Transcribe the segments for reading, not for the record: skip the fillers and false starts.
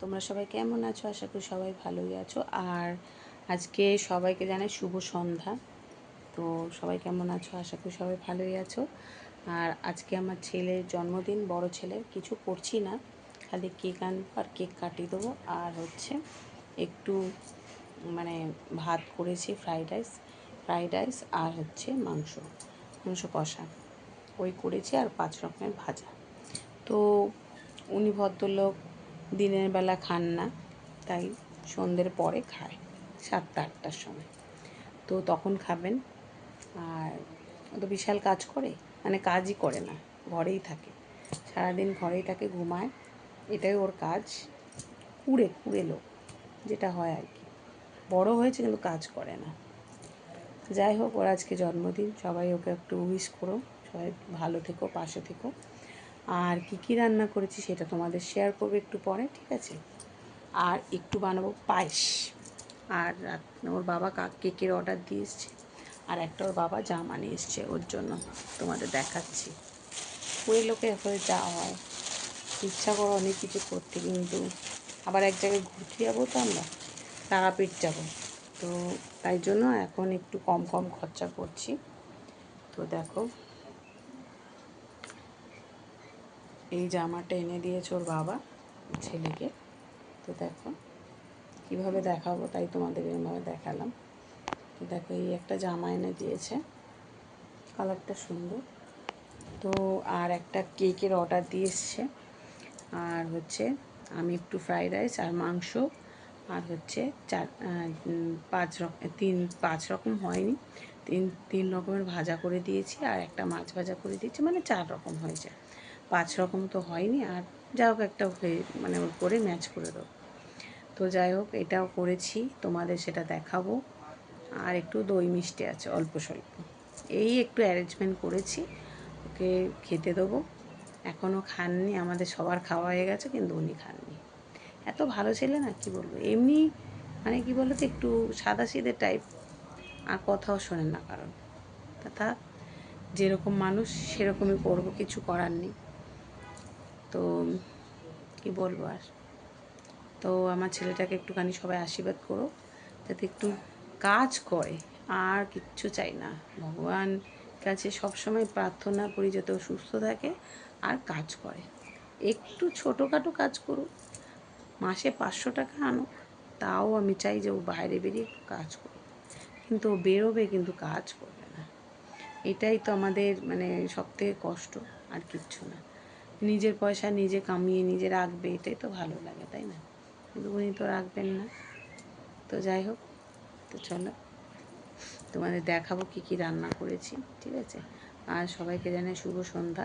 তোমরা সবাই কেমন আছো? আশা করি সবাই ভালোই আছো। আর আজকে সবাইকে জানাই শুভ সন্ধ্যা। তো সবাই কেমন আছো? আশা করি সবাই ভালোই আছো। আর আজকে আমার ছেলের জন্মদিন, বড় ছেলের। কিছু করছি না, খালি কেক আনবো আর কেক কাটিয়ে দেবো। আর হচ্ছে একটু মানে ভাত করেছি, ফ্রাইড রাইস আর হচ্ছে মাংস কষা ওই করেছি, আর 5 রকমের ভাজা। তো উনি ভদ্রলোক দিনের বেলা খান না, তাই সন্ধ্যের পরে খায় 7টা-8টার সময়। তো তখন খাবেন। আর ও তো বিশাল কাজ করে, মানে কাজই করে না, ঘরেই থাকে, সারাদিন ঘরেই থাকে, ঘুমায়, এটাই ওর কাজ। কুড়ে লোক যেটা হয় আর কি। বড় হয়েছে কিন্তু কাজ করে না। যাই হোক, ওর আজকে জন্মদিন, সবাই ওকে একটু উইশ করো, সবাই ভালো থেকো, পাশে থেকো। আর কী রান্না করেছি সেটা তোমাদের শেয়ার করবো একটু পরে, ঠিক আছে? আর একটু বানাবো পায়েস। আর ওর বাবা কেকের অর্ডার দিয়ে এসছে, আর একটা ওর বাবা জামা নিয়ে এসছে ওর জন্য, তোমাদের দেখাচ্ছি। ওই লোকে হয়ে যাওয়া হয়, ইচ্ছা করো অনেক কিছু করতে, কিন্তু আবার এক জায়গায় ঘুরতে যাবো তো আমরা, তারাপীঠ যাবো, তো তাই জন্য এখন একটু কম খরচা করছি। তো দেখো, এই জামাটা এনে দিয়েছে ওর বাবা ছেলেকে। তো দেখো কীভাবে দেখাবো, তাই তোমাদের এরমভাবে দেখালাম। তো দেখো, এই একটা জামা এনে দিয়েছে, কালারটা সুন্দর। তো আর একটা কেকের অর্ডার দিয়ে এসছে। আর হচ্ছে আমি একটু ফ্রাইড রাইস আর মাংস, আর হচ্ছে 5 রকম হয়নি, তিন রকমের ভাজা করে দিয়েছি, আর একটা মাছ ভাজা করে দিয়েছি, মানে 4 রকম হয়েছে। 5 রকম তো হয়নি, আর যা হোক একটা হয়ে মানে ওর করে ম্যাচ করে দেবো। তো যাই হোক, এটাও করেছি, তোমাদের সেটা দেখাবো। আর একটু দই মিষ্টি আছে অল্প স্বল্প, এই একটু অ্যারেঞ্জমেন্ট করেছি, ওকে খেতে দেবো। এখনও খাননি, আমাদের সবার খাওয়া হয়ে গেছে, কিন্তু উনি খাননি। এত ভালো ছেলে না, কি বলবো, এমনি মানে কি বলো তো, একটু সাদাসিধে টাইপ, আর কথাও শোনেন না কারণ। তা থাক, যেরকম মানুষ সেরকমই করবো, কিছু করার নেই। তো কি বলবো আর। তো আমার ছেলেটাকে একটুখানি সবাই আশীর্বাদ করো, যাতে একটু কাজ করে, আর কিচ্ছু চাই না। ভগবান কাছে সবসময় প্রার্থনা করি যাতে ও সুস্থ থাকে আর কাজ করে। একটু ছোটোখাটো কাজ করুক, মাসে 500 টাকা আনুক, তাও আমি চাই যে ও বাইরে বেরিয়ে একটু কাজ করুক। কিন্তু ও বেরোবে, কিন্তু কাজ করবে না। এটাই তো আমাদের মানে সবথেকে কষ্ট, আর কিচ্ছু না। নিজের পয়সা নিজে কামিয়ে নিজে রাখবে, এটাই তো ভালো লাগে, তাই না? কিন্তু উনি তো রাখবেন না। তো যাই হোক, তো চলো তোমাদের দেখাবো কী রান্না করেছি, ঠিক আছে? আর সবাইকে জানাই শুভ সন্ধ্যা।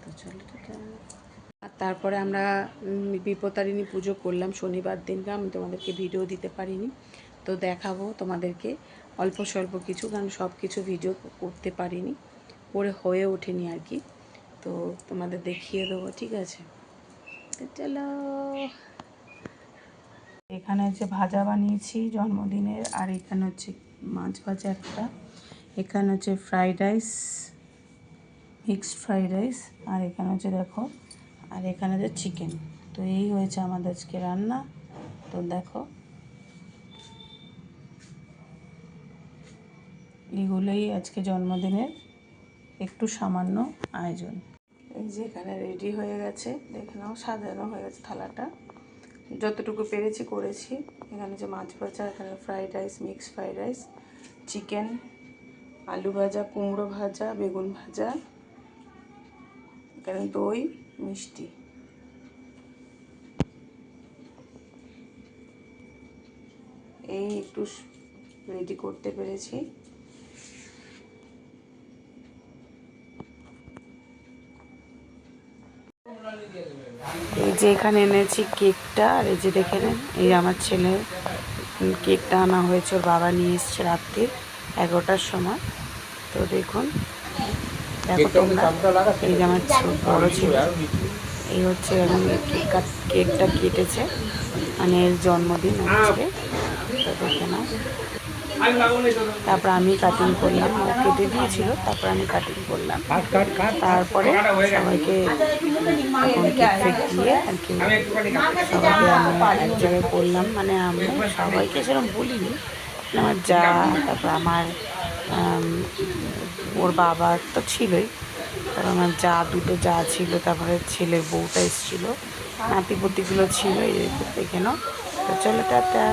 তো চলো, ঠিক আছে। আর তারপরে আমরা বিপত্তারিণী পুজো করলাম শনিবার দিনকে, আমি তোমাদেরকে ভিডিও দিতে পারিনি, তো দেখাবো তোমাদেরকে অল্প স্বল্প কিছু, কারণ সব কিছু ভিডিও করতে পারিনি, হয়ে ওঠেনি আর কি। তো তোমাদের দেখিয়ে দেবো, ঠিক আছে? তো চলো। এখানে হচ্ছে ভাজা বানিয়েছি জন্মদিনের, আর এখানে হচ্ছে মাছ ভাজা একটা, এখানে হচ্ছে fried rice, mixed fried rice, আর এখানে হচ্ছে দেখো, আর এখানে হচ্ছে চিকেন। তো এই হয়েছে আমাদের আজকে রান্না। তো দেখো, এগুলোই আজকে জন্মদিনের একটু সামান্য আয়োজন। এই যে এখানে রেডি হয়ে গেছে, দেখে নাও, সাজানো হয়ে গেছে থালাটা, যতটুকু পেরেছি করেছি। এখানে যে মাছ ভাজা, এখানে fried rice, mixed fried rice, chicken, আলু ভাজা, কুমড়ো ভাজা, বেগুন ভাজা, এখানে দই, মিষ্টি। এই একটু রেডি করতে পেরেছি। এই যে এখানে এনেছি কেকটা, আর এই যে দেখে নেন, এই আমার ছেলে কেকটা আনা হয়েছে, ওর বাবা নিয়ে এসছে রাত্রি 11টার সময়। তো দেখুন, দেখো তোমরা, এই যে আমার বড়ো ছেলে, এই হচ্ছে এখন কেকটা কেটেছে, মানে এর জন্মদিন আজকে। তো দেখে নাও, তারপর আমি কাটিং করলাম, ও কেটে দিয়েছিল, তারপর আমি কাটিং করলাম। তারপরে সবাইকে এখন কেক ফেক দিয়ে আর কি সবাইকে আমি এক জায়গায় করলাম, মানে আমি সবাইকে সেরকম বলিনি, আমার যা, তারপর আমার ওর বাবা তো ছিলই, তারপর আমার যা দুটো যা ছিল, তারপরে ছেলের বউটা এসেছিলো, নাতিপতিগুলো ছিল এখানেও। তো চলো টাটা।